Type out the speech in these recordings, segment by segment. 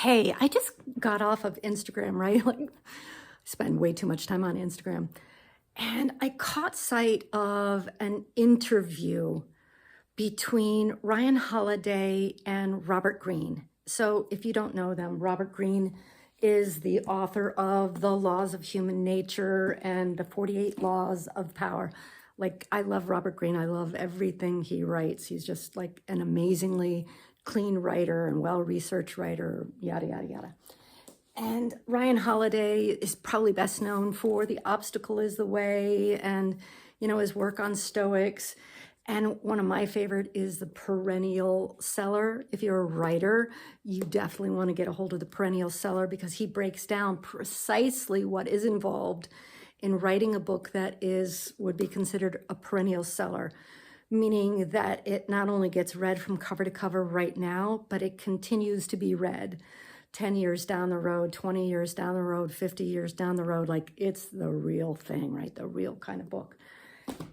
Hey, I just got off of Instagram, right? Like, I spend way too much time on Instagram. And I caught sight of an interview between Ryan Holiday and Robert Greene. So, if you don't know them, Robert Greene is the author of The Laws of Human Nature and the 48 Laws of Power. Like, I love Robert Greene. I love everything he writes. He's just like an amazingly clean writer and well-researched writer, yada, yada, yada. And Ryan Holiday is probably best known for The Obstacle is the Way and, his work on Stoics. And one of my favorite is the Perennial Seller. If you're a writer, you definitely want to get a hold of the Perennial Seller because he breaks down precisely what is involved in writing a book that would be considered a perennial seller, meaning that it not only gets read from cover to cover right now, but it continues to be read 10 years down the road, 20 years down the road, 50 years down the road. Like, it's the real thing, right? The real kind of book.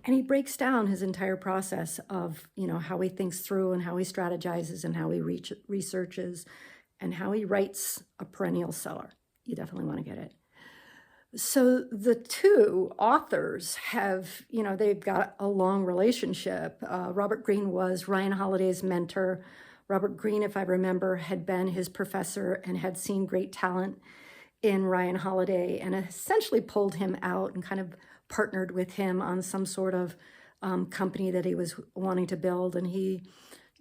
And he breaks down his entire process of, how he thinks through and how he strategizes and how he researches and how he writes a perennial seller. You definitely want to get it. So the two authors have, they've got a long relationship. Robert Greene was Ryan Holiday's mentor. Robert Greene, if I remember, had been his professor and had seen great talent in Ryan Holiday and essentially pulled him out and kind of partnered with him on some sort of company that he was wanting to build. And he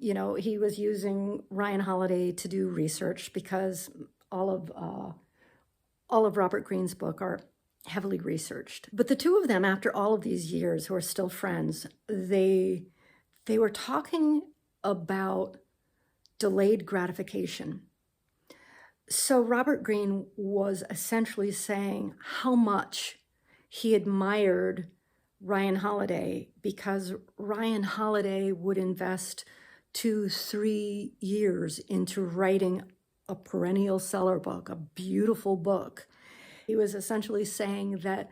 was using Ryan Holiday to do research because all of Robert Greene's book are heavily researched. But the two of them, after all of these years, who are still friends, they were talking about delayed gratification. So Robert Greene was essentially saying how much he admired Ryan Holiday because Ryan Holiday would invest 2-3 years into writing a perennial seller book, a beautiful book. He was essentially saying that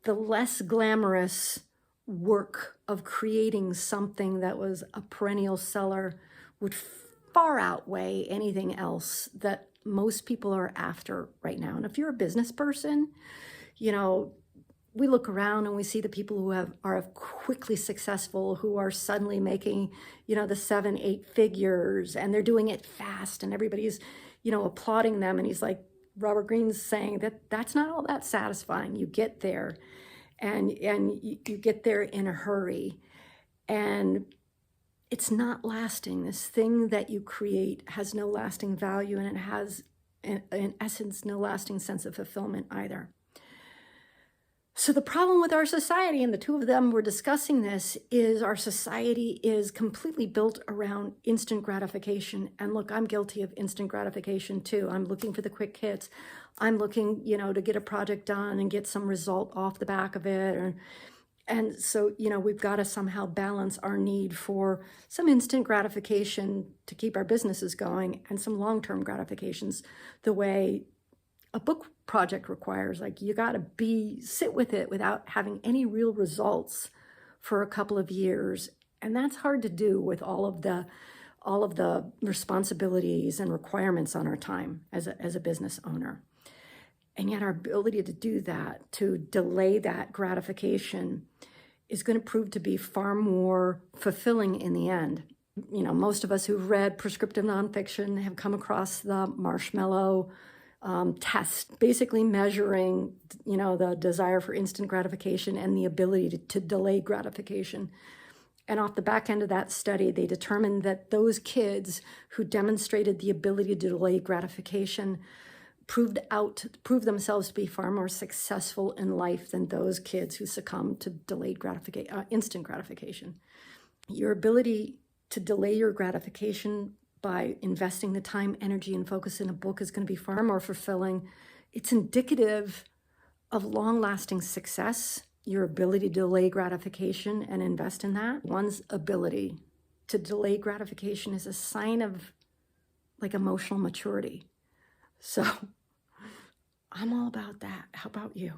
the less glamorous work of creating something that was a perennial seller would far outweigh anything else that most people are after right now. And if you're a business person, we look around and we see the people who are quickly successful, who are suddenly making, the 7-8 figures, and they're doing it fast, and everybody's, applauding them. And he's like, Robert Greene's saying that that's not all that satisfying. You get there, and you get there in a hurry, and it's not lasting. This thing that you create has no lasting value, and it has, in essence, no lasting sense of fulfillment either. So the problem with our society, and the two of them were discussing this, is our society is completely built around instant gratification. And look, I'm guilty of instant gratification too. I'm looking for the quick hits. I'm looking, to get a project done and get some result off the back of it. And so, we've got to somehow balance our need for some instant gratification to keep our businesses going and some long-term gratifications the way a book project requires. Like, you got to sit with it without having any real results for a couple of years. And that's hard to do with all of the responsibilities and requirements on our time as a business owner. And yet our ability to do that, to delay that gratification, is going to prove to be far more fulfilling in the end. Most of us who've read prescriptive nonfiction have come across the Marshmallow test, basically measuring, the desire for instant gratification and the ability to delay gratification. And off the back end of that study, they determined that those kids who demonstrated the ability to delay gratification proved themselves to be far more successful in life than those kids who succumbed to instant gratification. Your ability to delay your gratification by investing the time, energy, and focus in a book is going to be far more fulfilling. It's indicative of long-lasting success, your ability to delay gratification and invest in that. One's ability to delay gratification is a sign of emotional maturity. So I'm all about that. How about you?